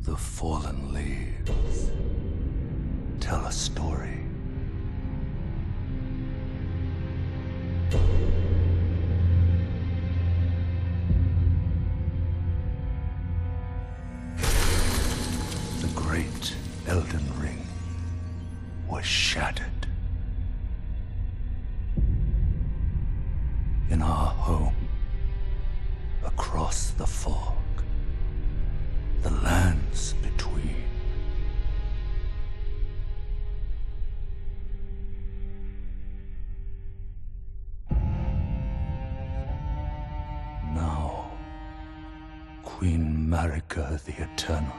The fallen leaves tell a story. The great Elden Ring was shattered. In our home, across the fog, the lands between. Now, Queen Marika the Eternal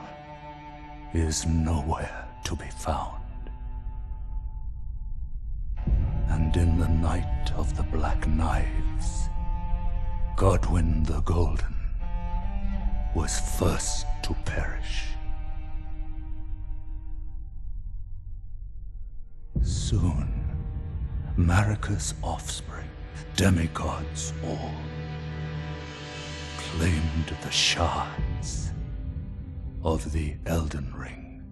is nowhere to be found. And in the night of the Black Knives, Godwyn the Golden was first to perish. Soon, Marika's offspring, demigods all, claimed the shards of the Elden Ring.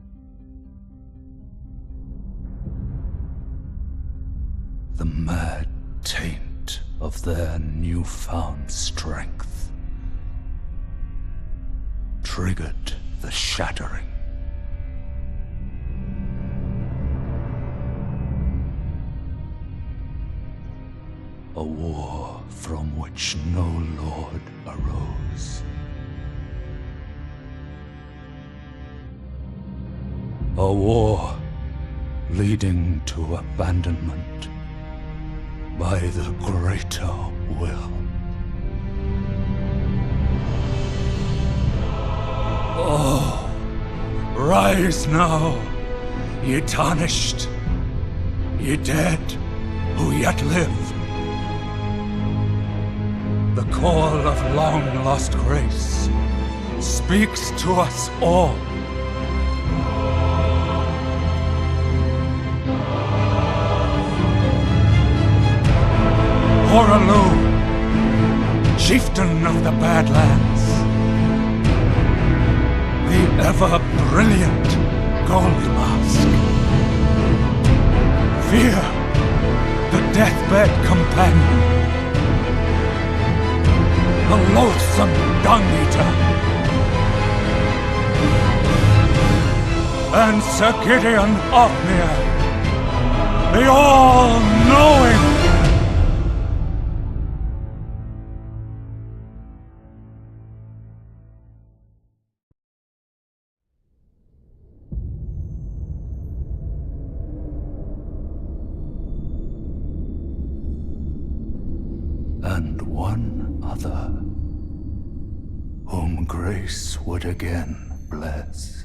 The mad taint of their newfound strength triggered the shattering. A war from which no lord arose. A war leading to abandonment by the greater will. Oh, rise now, ye tarnished, ye dead who yet live. The call of long-lost grace speaks to us all. Horalu, chieftain of the Badlands, the ever-brilliant Gold Mask. Fear, the deathbed companion, the loathsome Dung-Eater, and Sir Gideon Ofnir, the all-knowing. And one other, whom grace would again bless.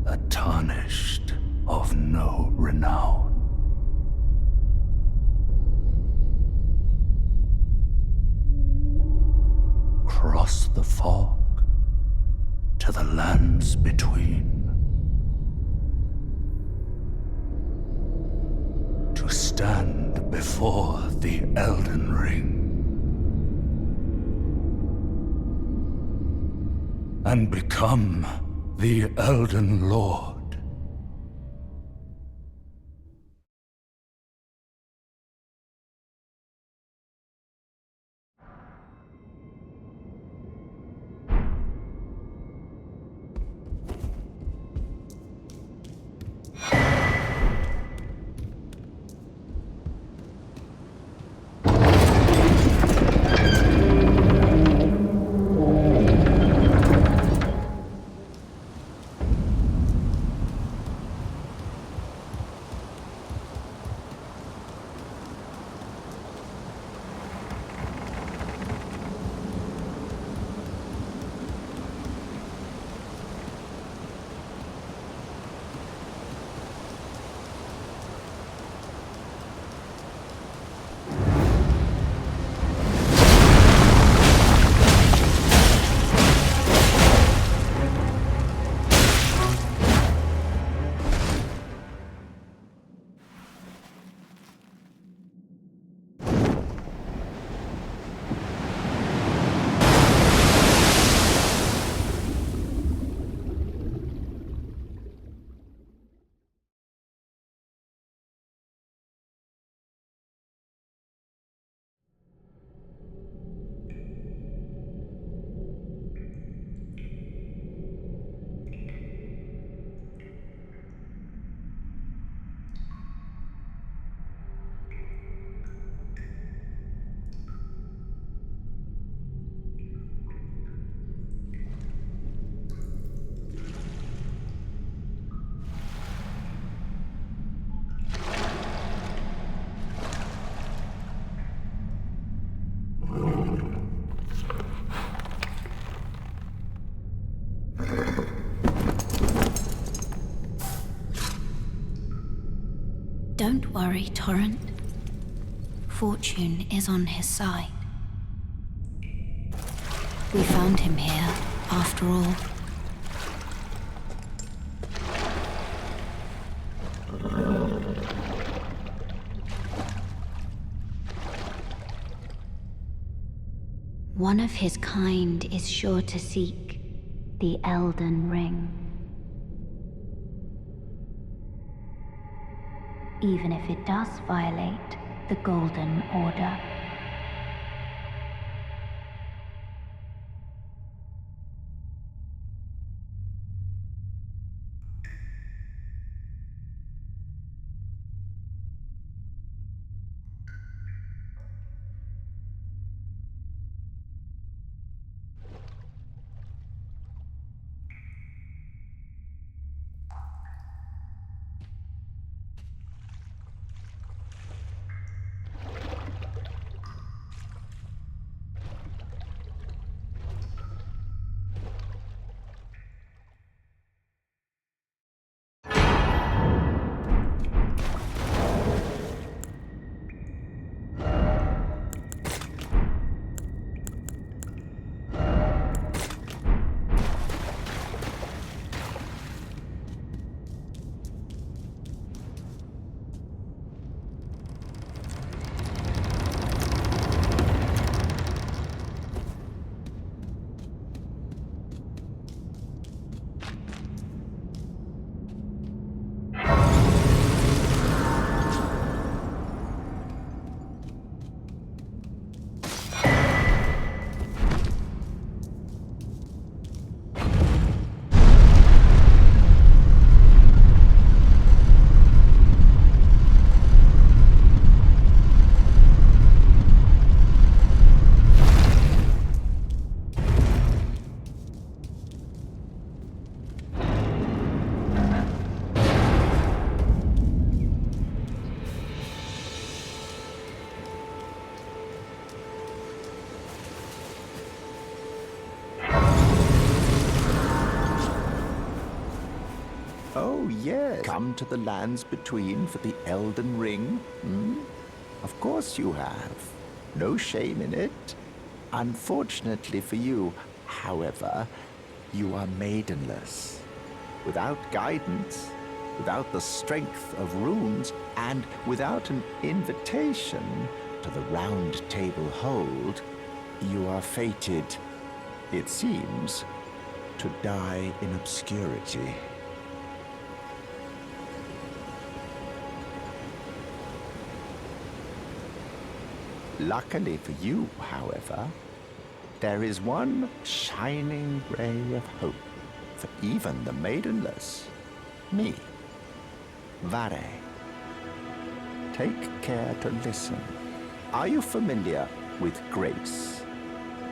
A tarnished of no renown. Cross the fog to the lands between. To stand before the Elden Ring and become the Elden Lord. Don't worry, Torrent. Fortune is on his side. We found him here, after all. One of his kind is sure to seek the Elden Ring. Even if it does violate the Golden Order. Oh, yes. Come to the lands between for the Elden Ring? Of course you have. No shame in it. Unfortunately for you, however, you are maidenless. Without guidance, without the strength of runes, and without an invitation to the Round Table Hold, you are fated, it seems, to die in obscurity. Luckily for you, however, there is one shining ray of hope for even the maidenless. Me, Vare. Take care to listen. Are you familiar with grace?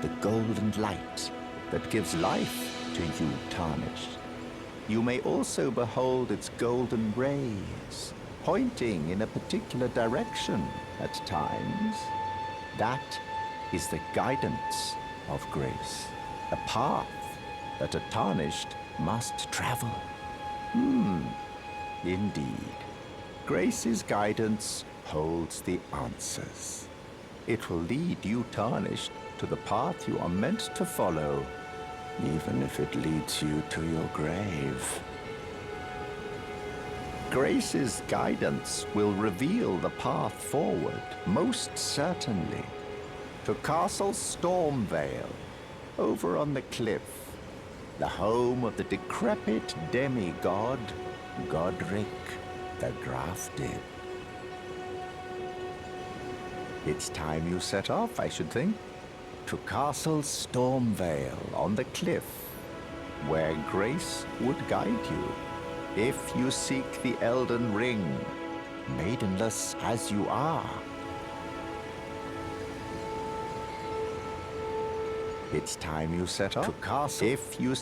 The golden light that gives life to you tarnished. You may also behold its golden rays, pointing in a particular direction at times. That is the guidance of grace, a path that a tarnished must travel. Indeed. Grace's guidance holds the answers. It will lead you tarnished to the path you are meant to follow, even if it leads you to your grave. Grace's guidance will reveal the path forward, most certainly, to Castle Stormvale, over on the cliff, the home of the decrepit demigod, Godric the Grafted. It's time you set off, I should think, to Castle Stormvale on the cliff, where Grace would guide you. If you seek the Elden Ring, maidenless as you are. It's time you set off to Castle. If you...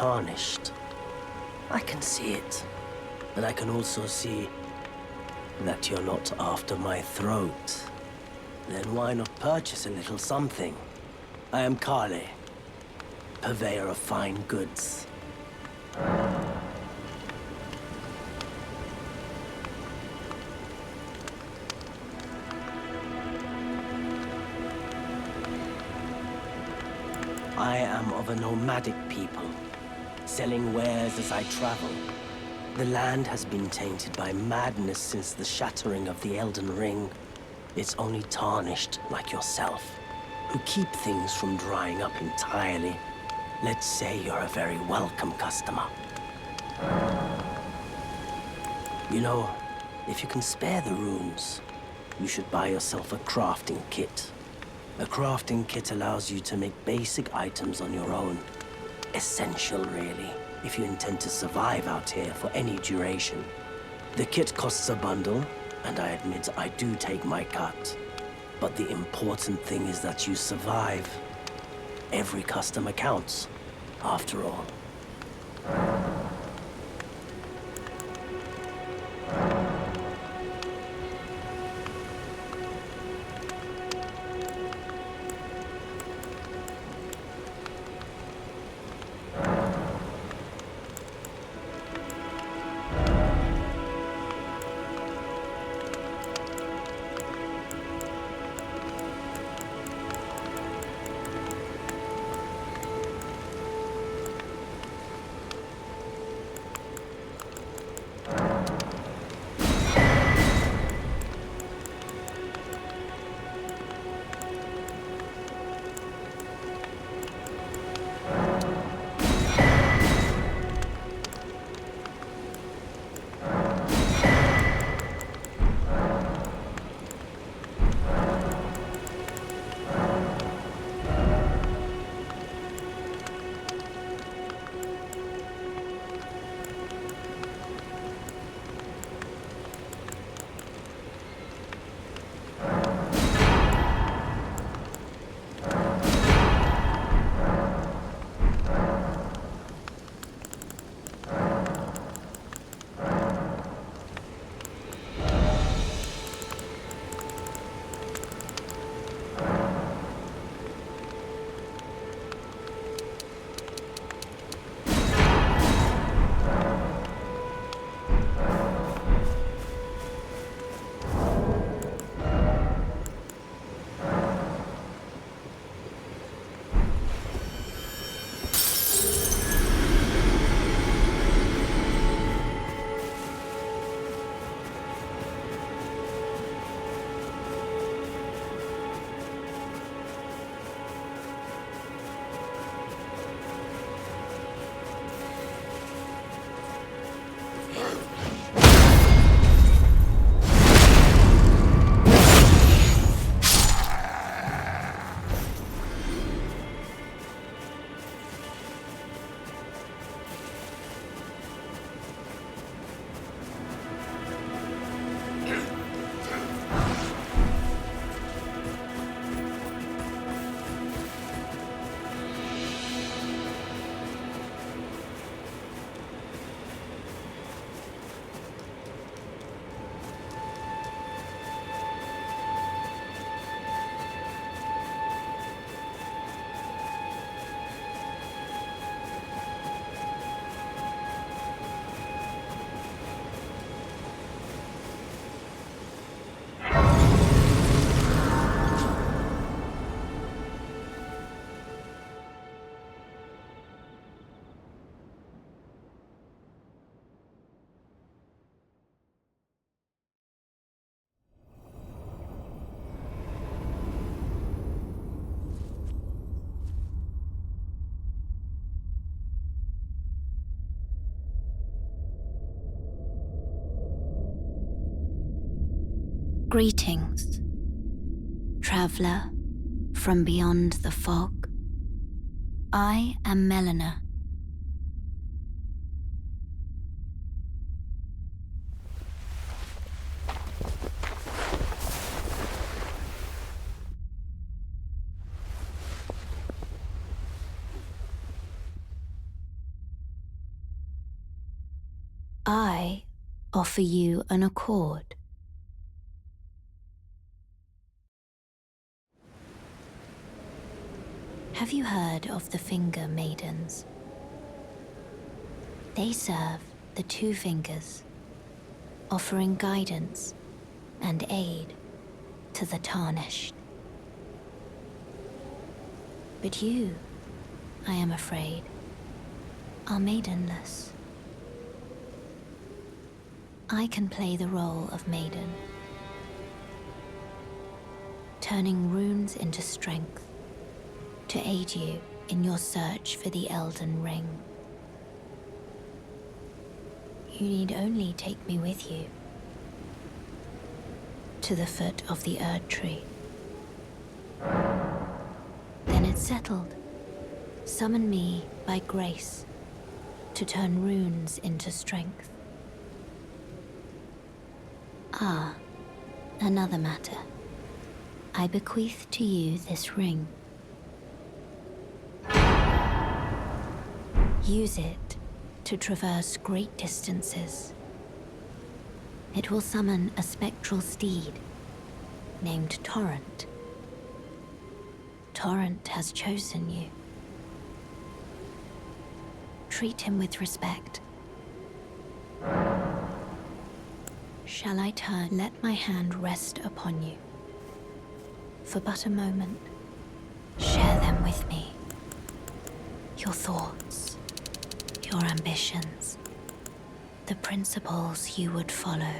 tarnished. I can see it, but I can also see that you're not after my throat. Then why not purchase a little something? I am Kale, purveyor of fine goods. I am of a nomadic people, selling wares as I travel. The land has been tainted by madness since the shattering of the Elden Ring. It's only tarnished like yourself, who keep things from drying up entirely. Let's say you're a very welcome customer. You know, if you can spare the runes, you should buy yourself a crafting kit. A crafting kit allows you to make basic items on your own. Essential, really, if you intend to survive out here for any duration. The kit costs a bundle, and I admit I do take my cut. But the important thing is that you survive. Every customer counts, after all. Greetings, traveler from beyond the fog. I am Melina. I offer you an accord. Have you heard of the Finger Maidens? They serve the Two Fingers, offering guidance and aid to the Tarnished. But you, I am afraid, are maidenless. I can play the role of maiden, turning runes into strength to aid you in your search for the Elden Ring. You need only take me with you to the foot of the Erd Tree. Then it's settled. Summon me by grace to turn runes into strength. Ah, another matter. I bequeath to you this ring. Use it to traverse great distances. It will summon a spectral steed named Torrent. Torrent has chosen you. Treat him with respect. Shall I turn? Let my hand rest upon you. For but a moment, share them with me. Your thoughts, your ambitions, the principles you would follow.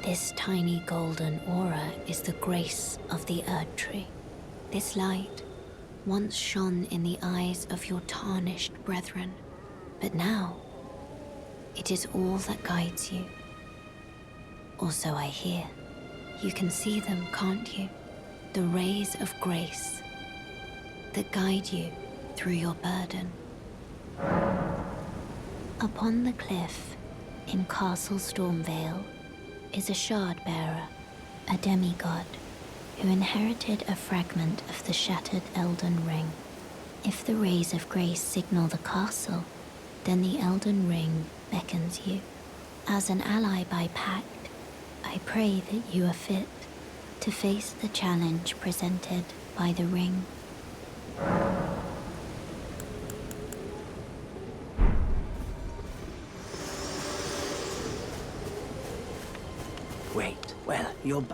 This tiny golden aura is the grace of the Erd Tree. This light once shone in the eyes of your tarnished brethren, but now it is all that guides you. Or so I hear. You can see them, can't you? The rays of grace that guide you through your burden. Upon the cliff in Castle Stormvale is a shard-bearer, a demigod, who inherited a fragment of the shattered Elden Ring. If the rays of grace signal the castle, then the Elden Ring beckons you. As an ally by pact, I pray that you are fit to face the challenge presented by the ring. Wait, well, you're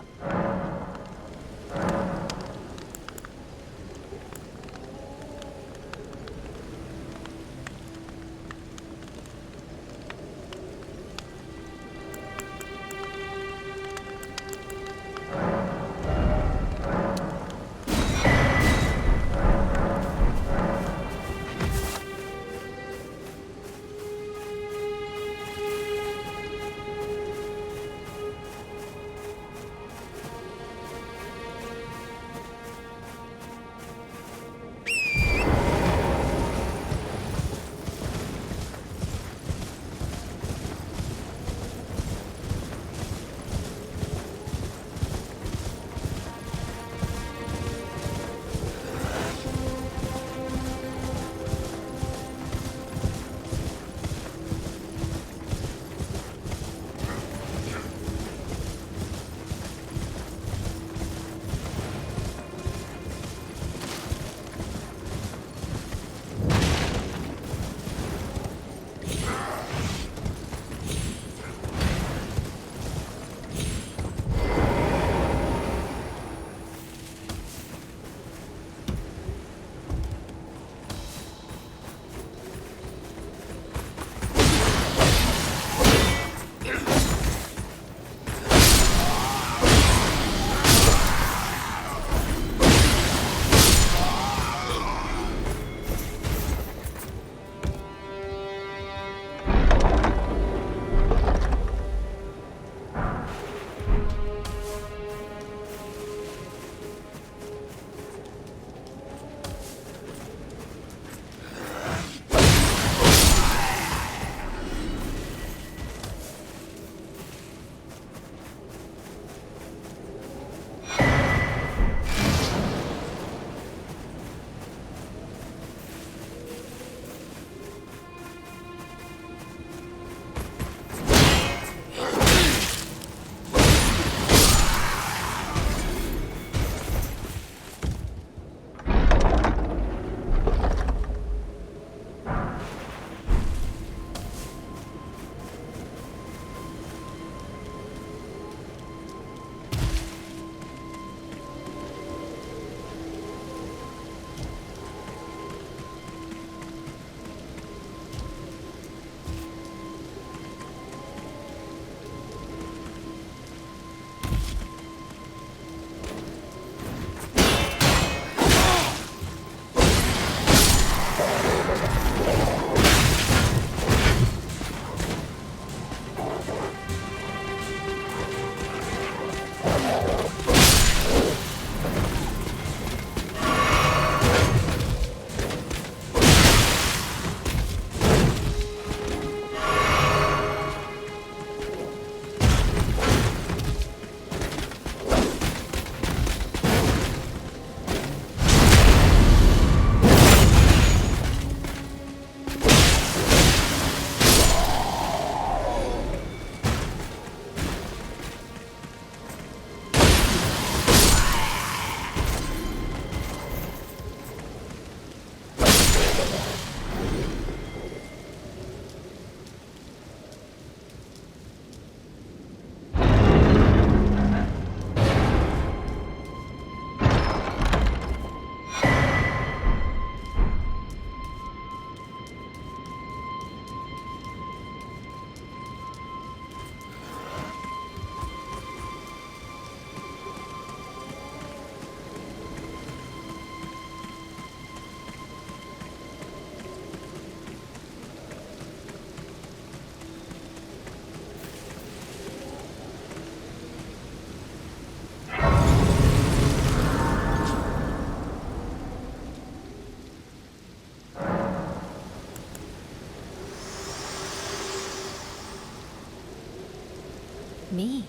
Me?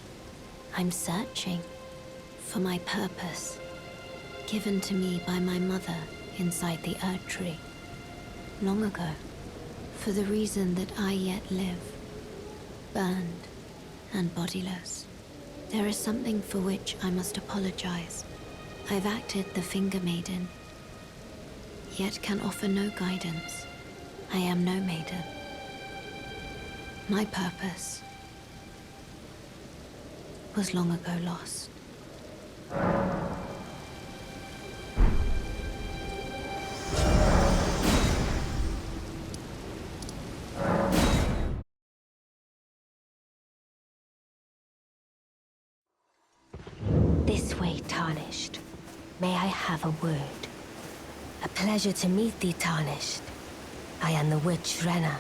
I'm searching for my purpose, given to me by my mother inside the Earth Tree, long ago, for the reason that I yet live, burned and bodiless. There is something for which I must apologize. I've acted the Finger Maiden, yet can offer no guidance. I am no maiden. My purpose was long ago lost. This way, Tarnished. May I have a word? A pleasure to meet thee, Tarnished. I am the witch Renna.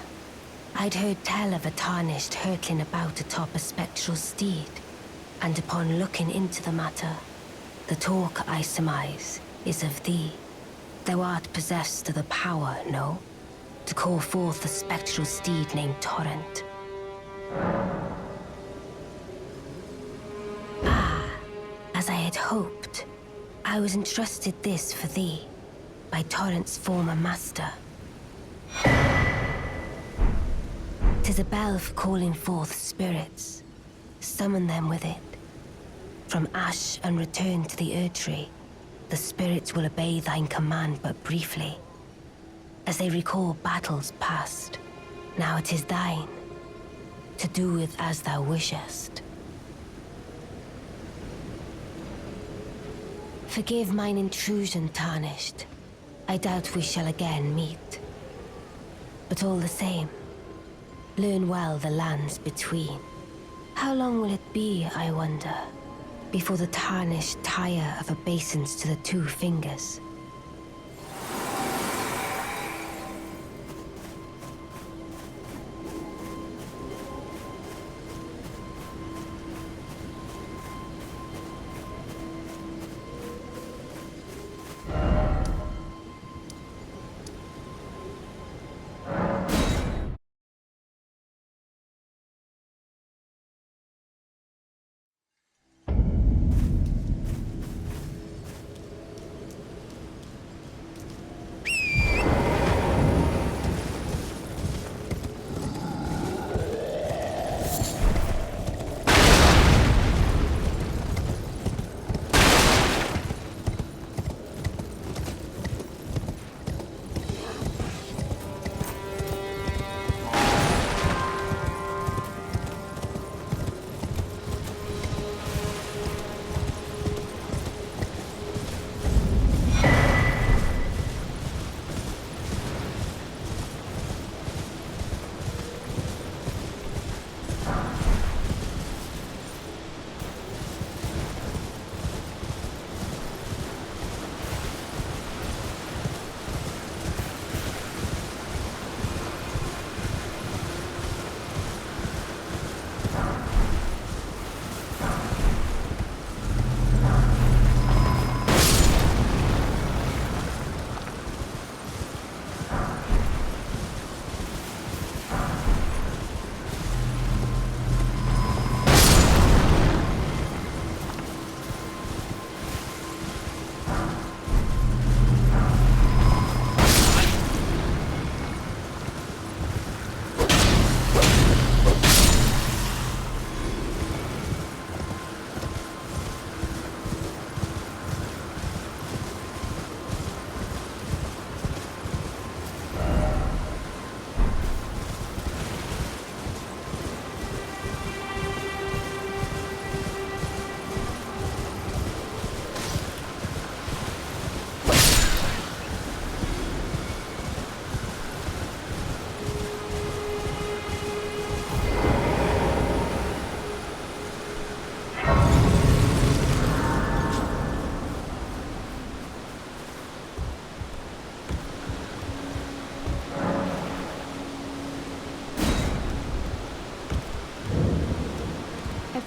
I'd heard tell of a Tarnished hurtling about atop a spectral steed, and upon looking into the matter, the talk I surmise is of thee. Thou art possessed of the power, no? To call forth the spectral steed named Torrent. As I had hoped, I was entrusted this for thee by Torrent's former master. 'Tis a bell for calling forth spirits. Summon them with it. From ash and return to the Erdtree, the spirits will obey thine command but briefly, as they recall battles past. Now it is thine, to do with as thou wishest. Forgive mine intrusion, Tarnished. I doubt we shall again meet. But all the same, learn well the lands between. How long will it be, I wonder, before the Tarnished tire of obeisance to the two fingers?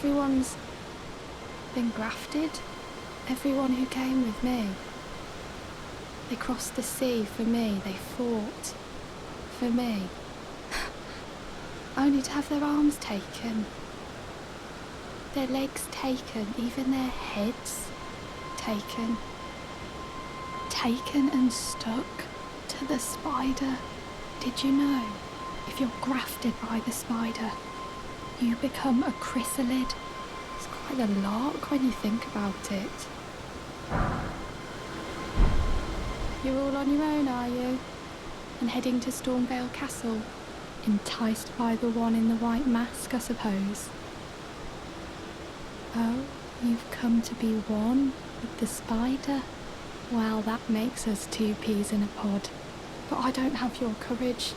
everyone's been grafted. Everyone who came with me. They crossed the sea for me. They fought for me. Only to have their arms taken. Their legs taken. Even their heads taken. Taken and stuck to the spider. Did you know? If you're grafted by the spider, you become a chrysalid. It's quite a lark when you think about it. You're all on your own, are you? And heading to Stormvale Castle? Enticed by the one in the white mask, I suppose. Oh, you've come to be one with the spider? Well, that makes us two peas in a pod. But I don't have your courage.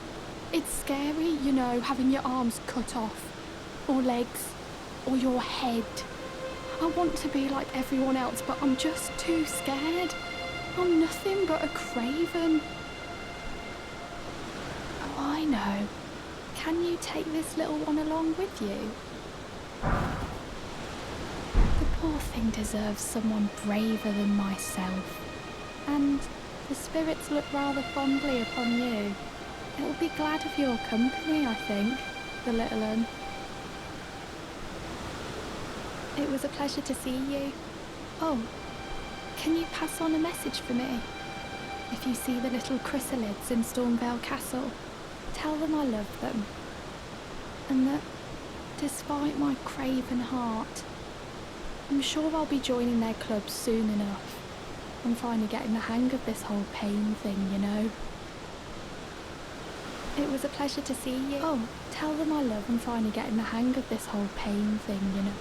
It's scary, you know, having your arms cut off. Or legs. Or your head. I want to be like everyone else, but I'm just too scared. I'm nothing but a craven. Oh, I know. Can you take this little one along with you? The poor thing deserves someone braver than myself. And the spirits look rather fondly upon you. It'll be glad of your company, I think, the little one. It was a pleasure to see you. Oh, can you pass on a message for me? If you see the little chrysalids in Stormvale Castle, tell them I love them. And that, despite my craven heart, I'm sure I'll be joining their club soon enough. I'm finally getting the hang of this whole pain thing, you know. It was a pleasure to see you. Oh, tell them I love I'm finally getting the hang of this whole pain thing, you know.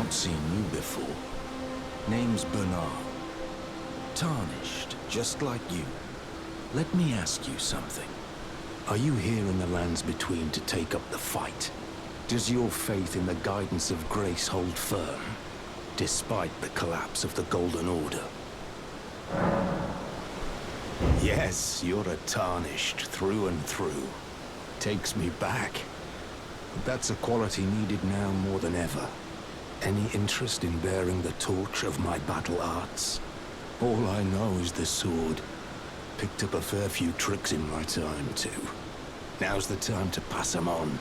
Seen you before. Name's Bernard. Tarnished, just like you. Let me ask you something. Are you here in the lands between to take up the fight? Does your faith in the guidance of grace hold firm, despite the collapse of the Golden Order? Yes, you're a Tarnished through and through. Takes me back. But that's a quality needed now more than ever. Any interest in bearing the torch of my battle arts? All I know is the sword. Picked up a fair few tricks in my time, too. Now's the time to pass them on.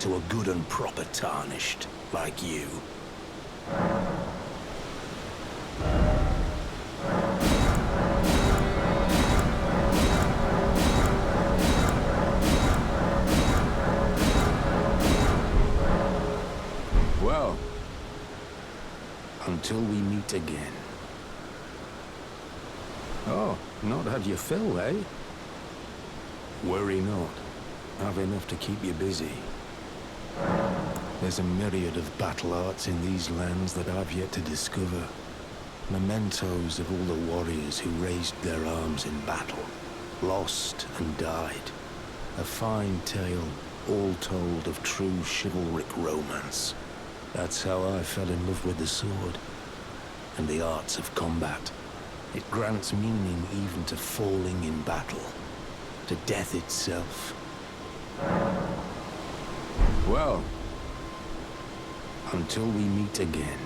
To a good and proper Tarnished, like you. Well, until we meet again. Oh, not had your fill, eh? Worry not. Have enough to keep you busy. There's a myriad of battle arts in these lands that I've yet to discover. Mementos of all the warriors who raised their arms in battle, lost and died. A fine tale, all told of true chivalric romance. That's how I fell in love with the sword and the arts of combat. It grants meaning even to falling in battle, to death itself. Well, until we meet again.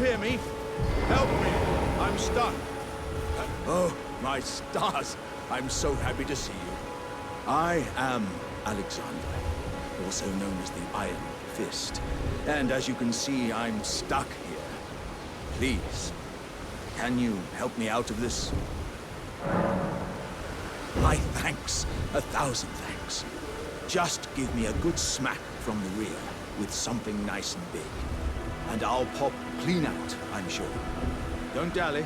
hear me? Help me! I'm stuck. Oh, my stars! I'm so happy to see you. I am Alexander, also known as the Iron Fist. And as you can see, I'm stuck here. Please, can you help me out of this? My thanks. 1,000 thanks. Just give me a good smack from the rear with something nice and big. And I'll pop clean out, I'm sure. Don't dally.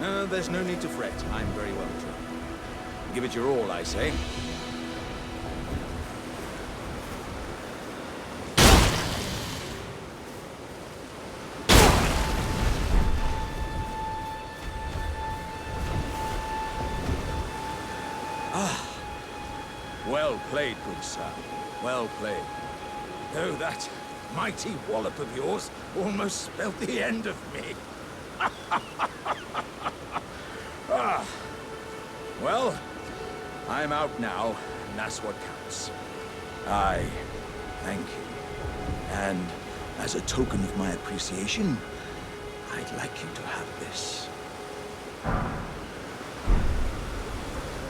No, there's no need to fret. I'm very well trained. Give it your all, I say. Well played, good sir. Well played. Though that mighty wallop of yours almost spelled the end of me. Well, I'm out now, and that's what counts. I thank you. And as a token of my appreciation, I'd like you to have this.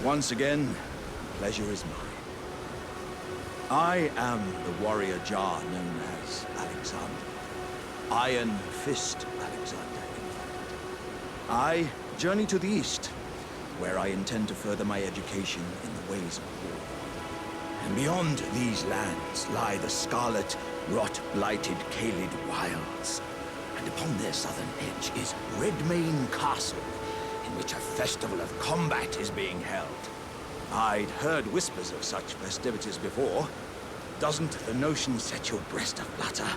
Once again, pleasure is mine. I am the warrior Jar known as Alexander. Iron Fist Alexander, in fact. I journey to the east, where I intend to further my education in the ways of war. And beyond these lands lie the scarlet, rot-blighted Caelid wilds. And upon their southern edge is Redmane Castle, in which a festival of combat is being held. I'd heard whispers of such festivities before. Doesn't the notion set your breast aflutter?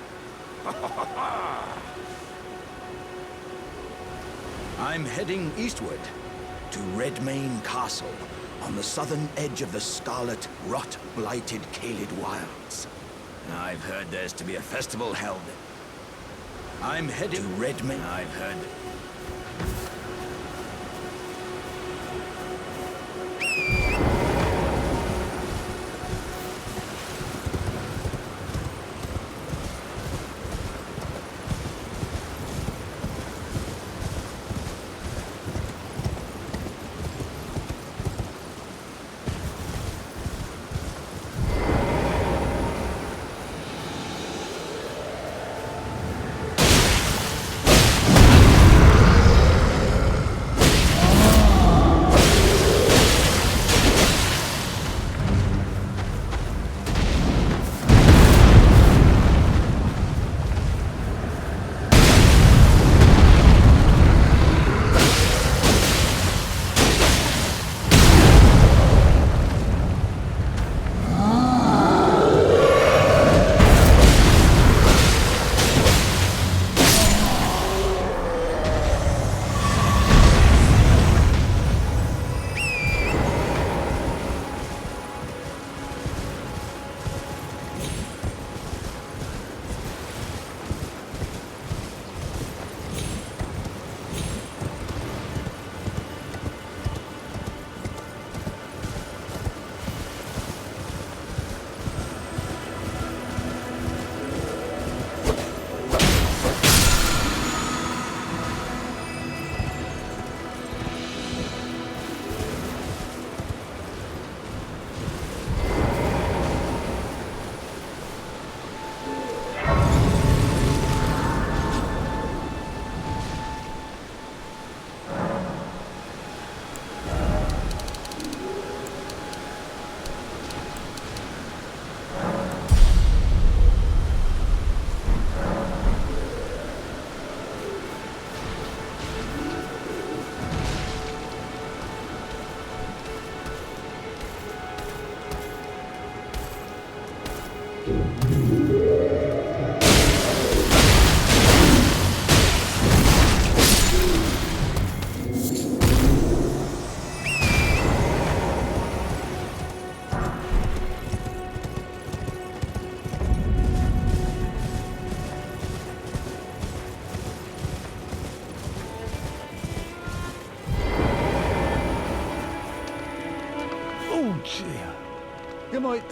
I'm heading eastward to Redmane Castle on the southern edge of the scarlet, rot-blighted Caelid wilds. I've heard there's to be a festival held. I'm heading to Redmane. I've heard.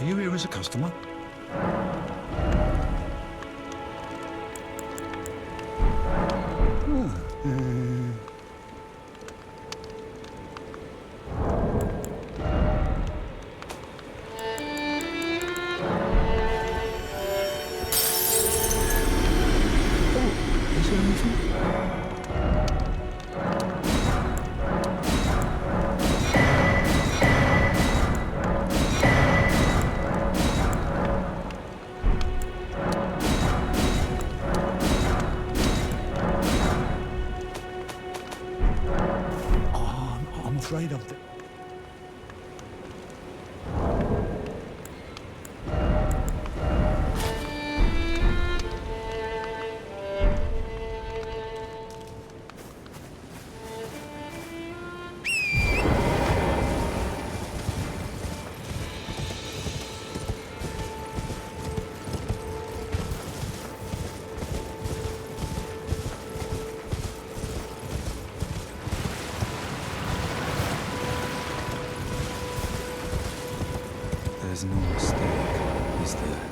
Are you here as a customer? Is there anything? I'm afraid of the... There's no mistake, is there?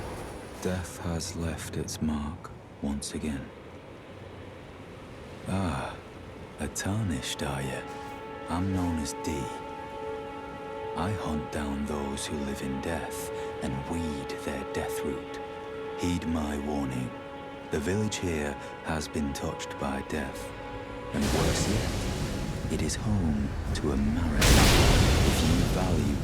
Death has left its mark once again. Ah, a tarnished, are you? I'm known as D. I hunt down those who live in death and weed their death root. Heed my warning. The village here has been touched by death. And worse yet, it is home to a marathon. If you value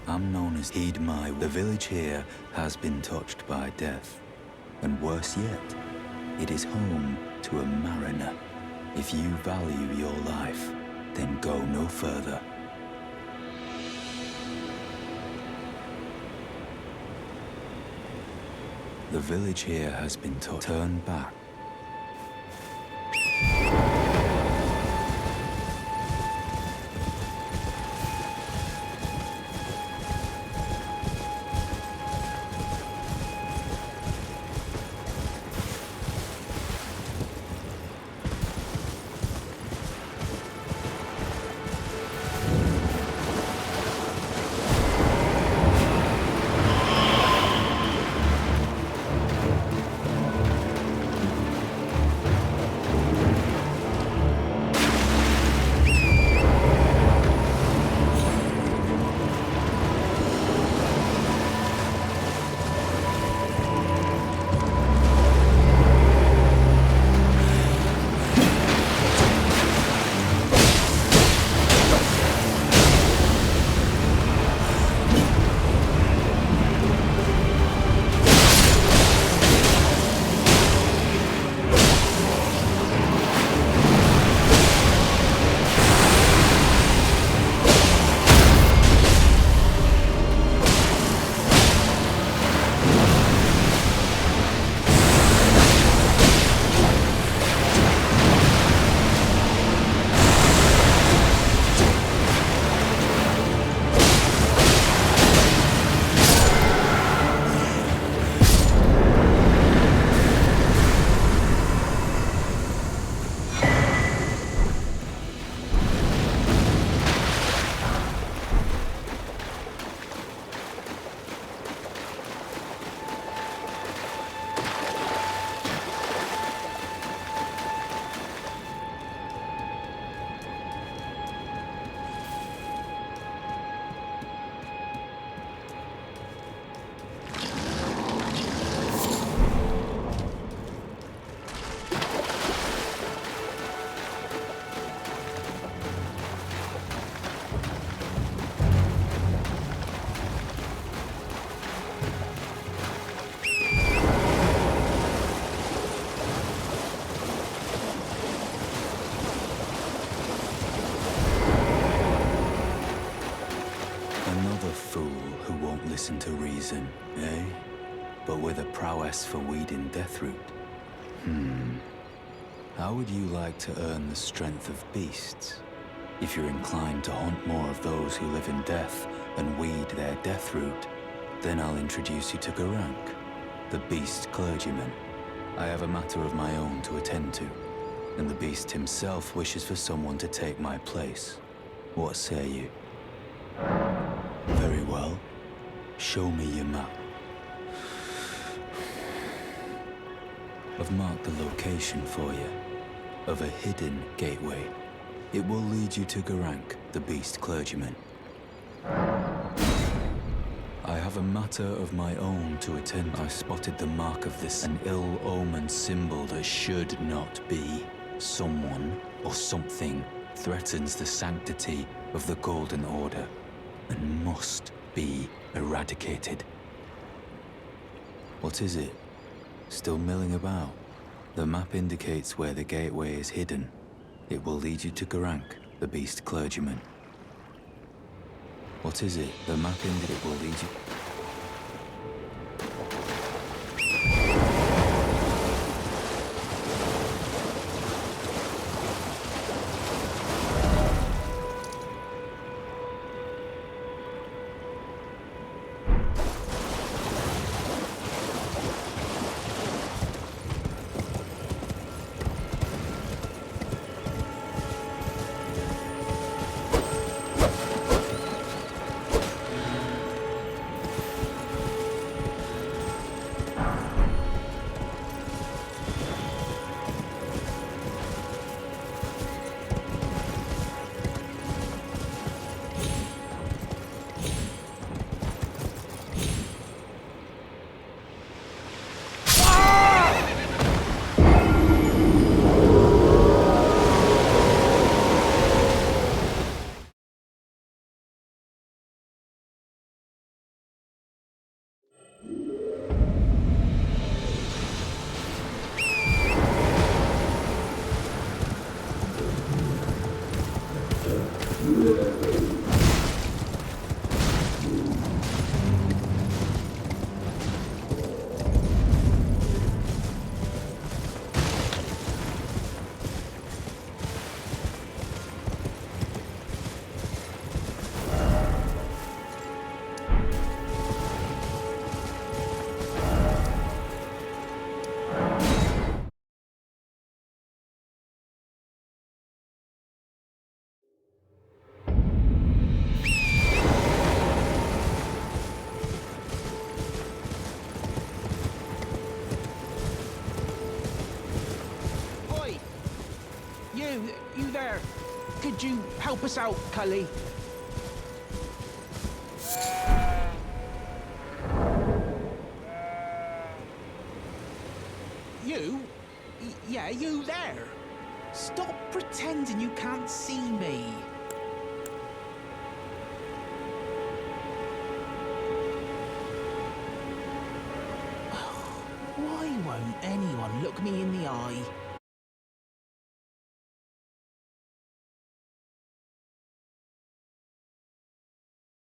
I'm known as Heed My. The village here has been touched by death. And worse yet, it is home to a mariner. If you value your life, then go no further. The village here has been turned back. Listen to reason, eh? But with a prowess for weeding deathroot. How would you like to earn the strength of beasts? If you're inclined to hunt more of those who live in death and weed their deathroot, then I'll introduce you to Garank, the beast clergyman. I have a matter of my own to attend to, and the beast himself wishes for someone to take my place. What say you? Very well. Show me your map. I've marked the location for you of a hidden gateway. It will lead you to Garank, the beast clergyman. I have a matter of my own to attend. I spotted the mark of this, an ill-omened symbol that should not be. Someone or something threatens the sanctity of the Golden Order and must be eradicated. What is it? Still milling about? The map indicates where the gateway is hidden. It will lead you to Garank, the beast clergyman. What is it? The map indicates it will lead you... You there? Could you help us out, Cully? You? Yeah, you there? Stop pretending you can't see me. Why won't anyone look me in the eye?